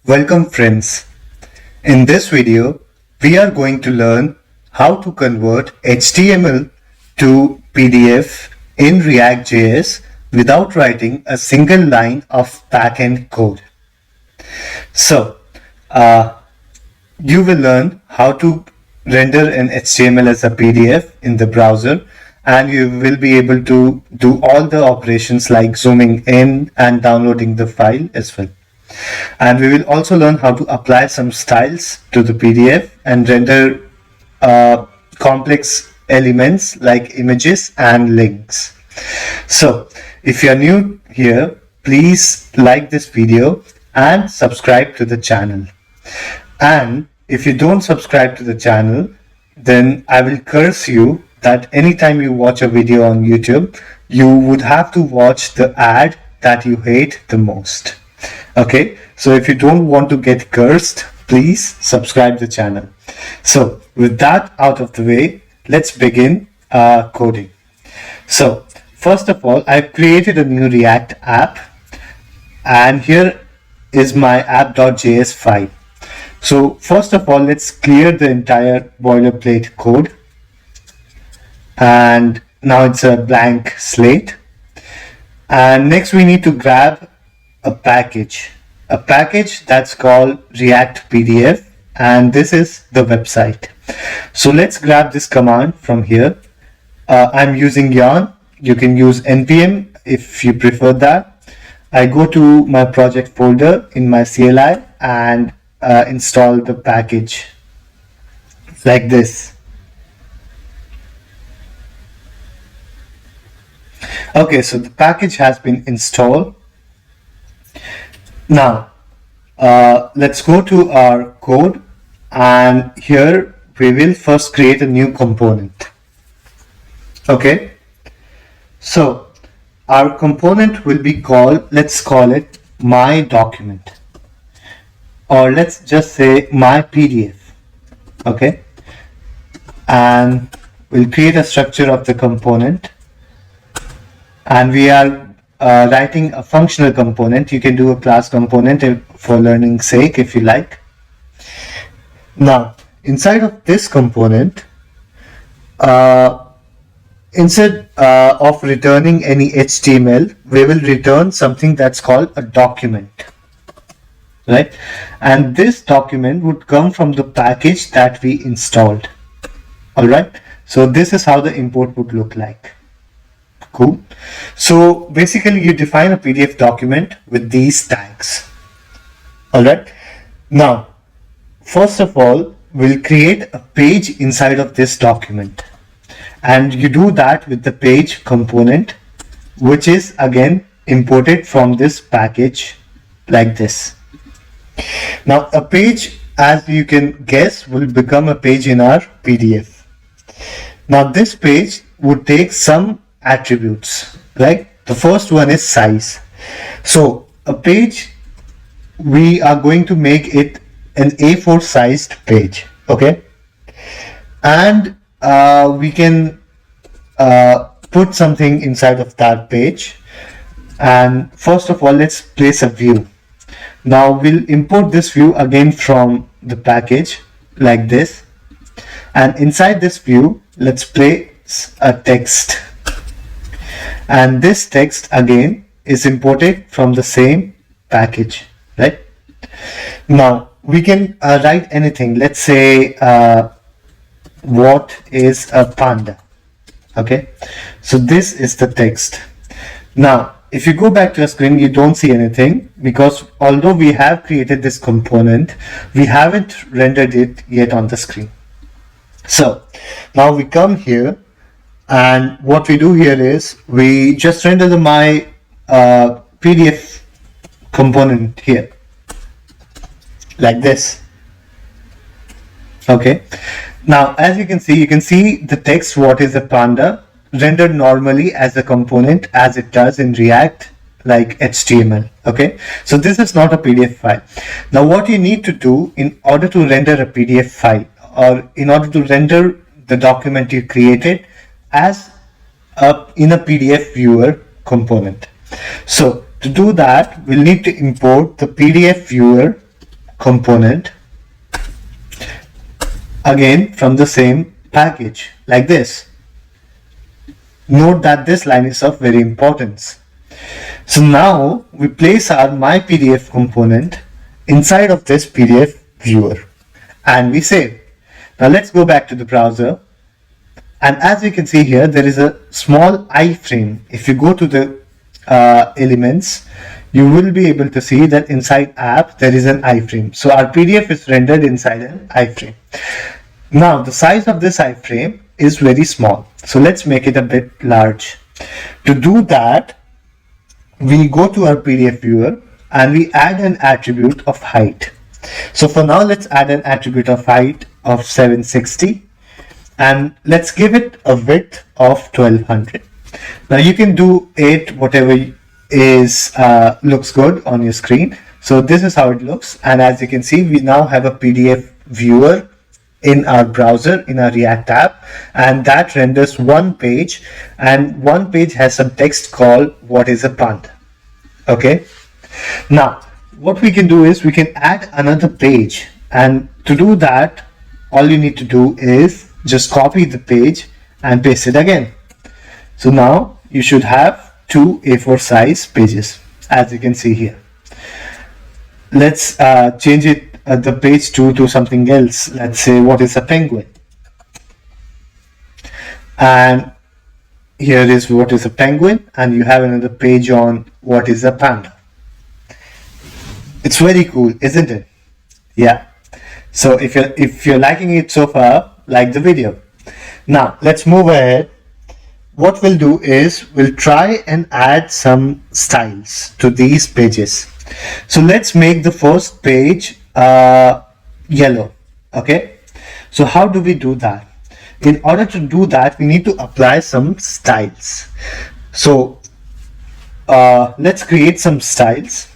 Welcome friends. In this video, we are going to learn how to convert HTML to PDF in React.js without writing a single line of backend code. So, you will learn how to render an HTML as a PDF in the browser, and you will be able to do all the operations like zooming in and downloading the file as well. And we will also learn how to apply some styles to the PDF and render complex elements like images and links. So if you are new here, please like this video and subscribe to the channel. And if you don't subscribe to the channel, then I will curse you that anytime you watch a video on YouTube, you would have to watch the ad that you hate the most. Okay, so if you don't want to get cursed, please subscribe the channel. So with that out of the way, let's begin coding. So first of all, I've created a new React app, and here is my app.js file. So first of all, let's clear the entire boilerplate code, and now it's a blank slate. And next we need to grab a package that's called React PDF, and this is the website. So let's grab this command from here. I'm using yarn. You can use npm if you prefer that. I go to my project folder in my CLI and install the package like this. Okay, so the package has been installed. Now, let's go to our code, and here we will first create a new component. Okay, so our component will be called, let's call it my document, or let's just say my PDF. Okay, and we'll create a structure of the component, and we are writing a functional component. You can do a class component for learning sake if you like. Now, inside of this component, instead of returning any HTML, we will return something that's called a document, right? And this document would come from the package that we installed. All right, so this is how the import would look like. Cool. So basically you define a PDF document with these tags. All right. Now, first of all, we'll create a page inside of this document, and you do that with the page component, which is again imported from this package like this. Now, a page, as you can guess, will become a page in our PDF. Now, this page would take some attributes, right? The first one is size. So a page, we are going to make it an A4 sized page. Okay, and we can put something inside of that page. And first of all, let's place a view. Now we'll import this view again from the package like this, and inside this view, let's place a text. And this text again is imported from the same package, right? Now we can write anything. Let's say what is a panda? Okay, so this is the text. Now if you go back to a screen, you don't see anything, because although we have created this component, we haven't rendered it yet on the screen. So now we come here, and what we do here is we just render the my PDF component here like this. Okay, now as you can see the text what is a panda rendered normally as a component as it does in React like HTML. Okay, so this is not a PDF file. Now what you need to do in order to render a PDF file, or in order to render the document you created as in a PDF viewer component. So to do that, we'll need to import the PDF viewer component again from the same package like this. Note that this line is of very importance. So now we place our my PDF component inside of this PDF viewer and we save. Now let's go back to the browser, and as you can see here there is a small iframe. If you go to the elements, you will be able to see that inside app there is an iframe. So our PDF is rendered inside an iframe. Now the size of this iframe is very small, so let's make it a bit large. To do that, we go to our PDF viewer and we add an attribute of height. So for now, let's add an attribute of height of 760 and let's give it a width of 1200. Now you can do it whatever is looks good on your screen. So this is how it looks, and as you can see, we now have a PDF viewer in our browser, in our React app, and that renders one page, and one page has some text called what is a panda. Okay, now what we can do is we can add another page, and to do that all you need to do is just copy the page and paste it again. So now you should have two A4 size pages, as you can see here. Let's change it the page to something else. Let's say what is a penguin, and here is what is a penguin, and you have another page on what is a panda. It's very cool, isn't it? Yeah. So if you're liking it so far, like the video. Now let's move ahead. What we'll do is we'll try and add some styles to these pages. So let's make the first page yellow. Okay, so how do we do that? In order to do that, we need to apply some styles. So let's create some styles,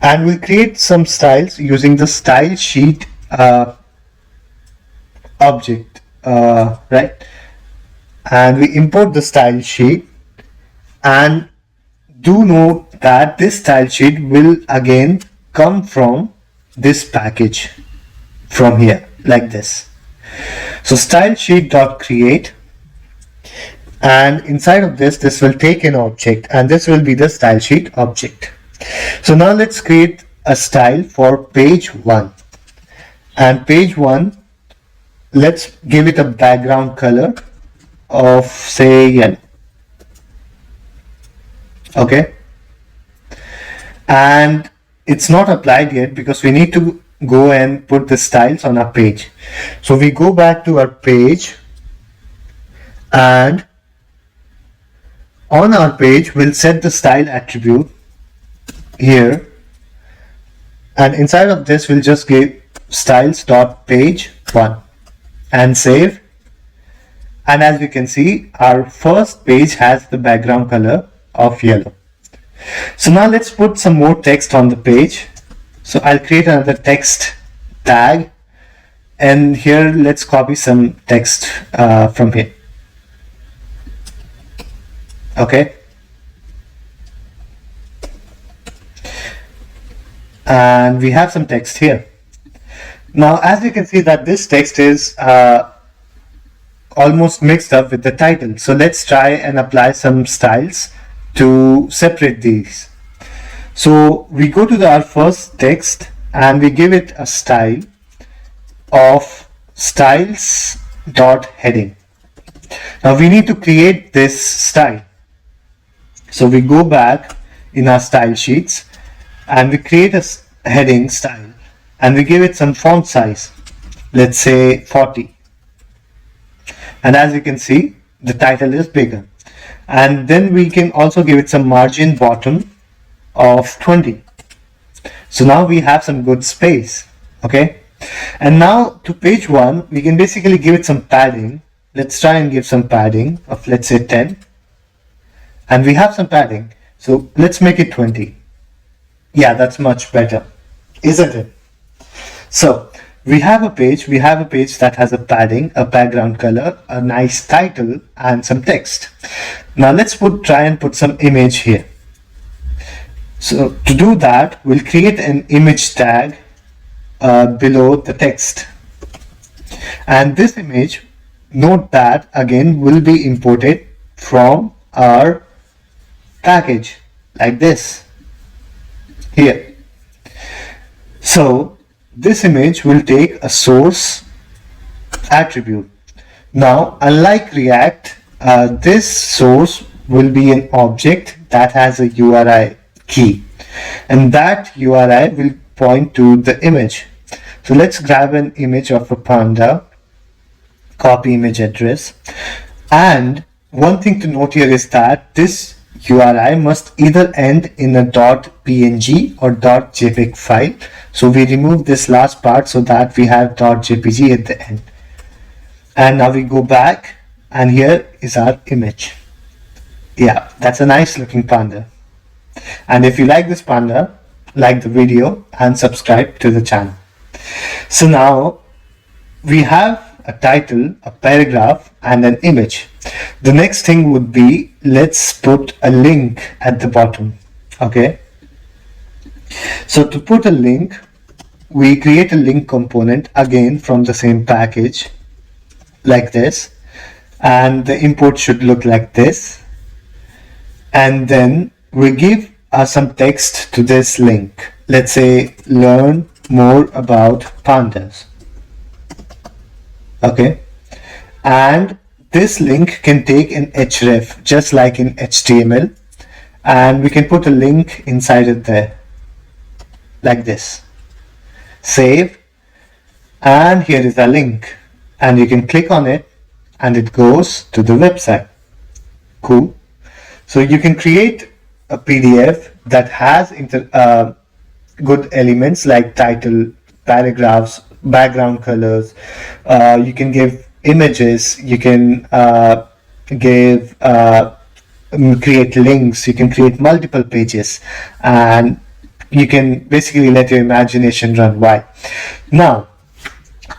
and we'll create some styles using the style sheet object, right? And we import the style sheet, and do note that this style sheet will again come from this package from here like this. So style sheet dot create, and inside of this will take an object, and this will be the style sheet object. So now let's create a style for page 1, and page 1, let's give it a background color of say yellow. Okay, and it's not applied yet because we need to go and put the styles on our page. So we go back to our page, and on our page we'll set the style attribute here, and inside of this we'll just give styles.page1 and save. And as you can see, our first page has the background color of yellow. So now let's put some more text on the page. So I'll create another text tag, and here let's copy some text from here. Okay, and we have some text here. Now as you can see that this text is almost mixed up with the title, so let's try and apply some styles to separate these. So we go to our first text and we give it a style of styles.heading. Now we need to create this style. So we go back in our style sheets and we create a heading style, and we give it some font size, let's say 40. And as you can see, the title is bigger. And then we can also give it some margin bottom of 20. So now we have some good space. Okay, and now to page 1 we can basically give it some padding. Let's try and give some padding of let's say 10, and we have some padding, so let's make it 20. Yeah, that's much better, isn't it? So we have a page that has a padding, a background color, a nice title, and some text. Now let's try and put some image here. So to do that, we'll create an image tag below the text. And this image, note that again, will be imported from our package like this here. So this image will take a source attribute. Now, unlike React, this source will be an object that has a URI key, and that URI will point to the image. So let's grab an image of a panda, copy image address, and one thing to note here is that this URI must either end in a .png or .jpeg file. So we remove this last part so that we have .jpg at the end. And now we go back, and here is our image. Yeah, that's a nice looking panda. And if you like this panda, like the video and subscribe to the channel. So now we have a title, a paragraph, and an image. The next thing would be, let's put a link at the bottom. Okay. So to put a link, we create a link component again from the same package like this, and the import should look like this. And then we give some text to this link. Let's say, learn more about pandas. Okay. And this link can take an href just like in HTML, and we can put a link inside it there like this. Save, and here is a link, and you can click on it and it goes to the website. Cool. So you can create a PDF that has good elements like title, paragraphs, background colors. You can give images, you can create links, you can create multiple pages, and you can basically let your imagination run wild. Now,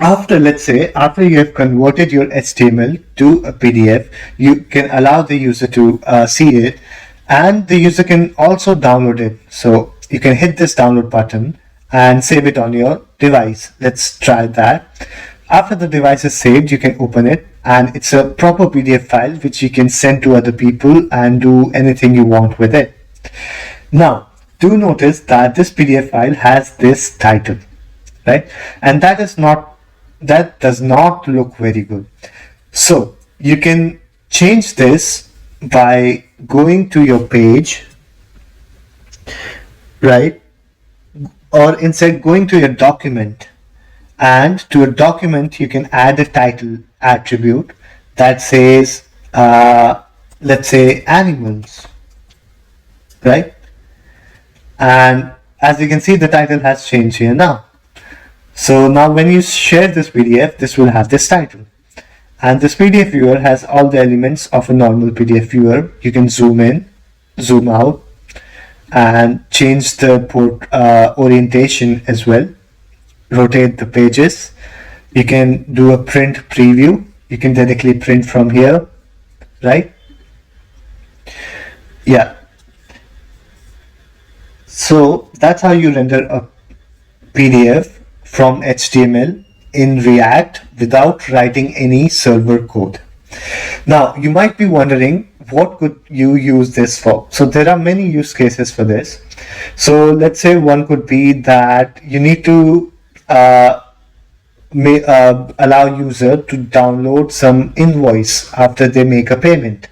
after you have converted your HTML to a PDF, you can allow the user to see it, and the user can also download it. So you can hit this download button and save it on your device. Let's try that. After the device is saved, you can open it, and it's a proper PDF file which you can send to other people and do anything you want with it. Now, do notice that this PDF file has this title, right? And that does not look very good. So you can change this by going to your page, right? Or instead going to your document, and to a document you can add a title attribute that says, let's say, animals, right? And as you can see, the title has changed here now. So now when you share this PDF, this will have this title. And this PDF viewer has all the elements of a normal PDF viewer. You can zoom in, zoom out, and change the port orientation as well. Rotate the pages. You can do a print preview. You can directly print from here, right? Yeah. So that's how you render a PDF from HTML in React without writing any server code. Now, you might be wondering, what could you use this for? So there are many use cases for this. So let's say one could be that you need to allow user to download some invoice after they make a payment.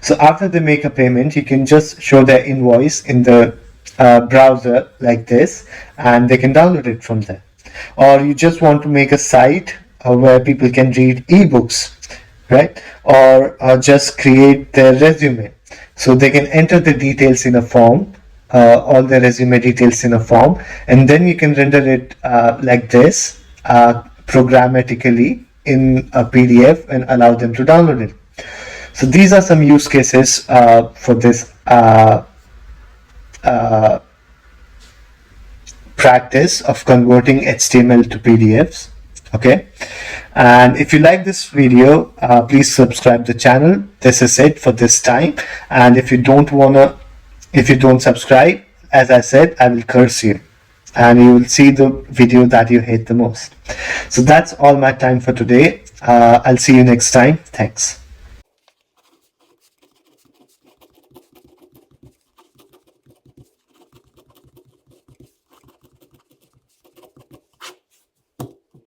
So after they make a payment, you can just show their invoice in the browser like this, and they can download it from there. Or you just want to make a site where people can read ebooks, right? Or just create their resume. So they can enter the details in a form, all the resume details in a form, and then you can render it like this, programmatically in a PDF, and allow them to download it. So these are some use cases for this practice of converting HTML to PDFs. Okay, and if you like this video, please subscribe the channel. This is it for this time, and if you don't subscribe, as I said, I will curse you. and you will see the video that you hate the most. So that's all my time for today. I'll see you next time. Thanks.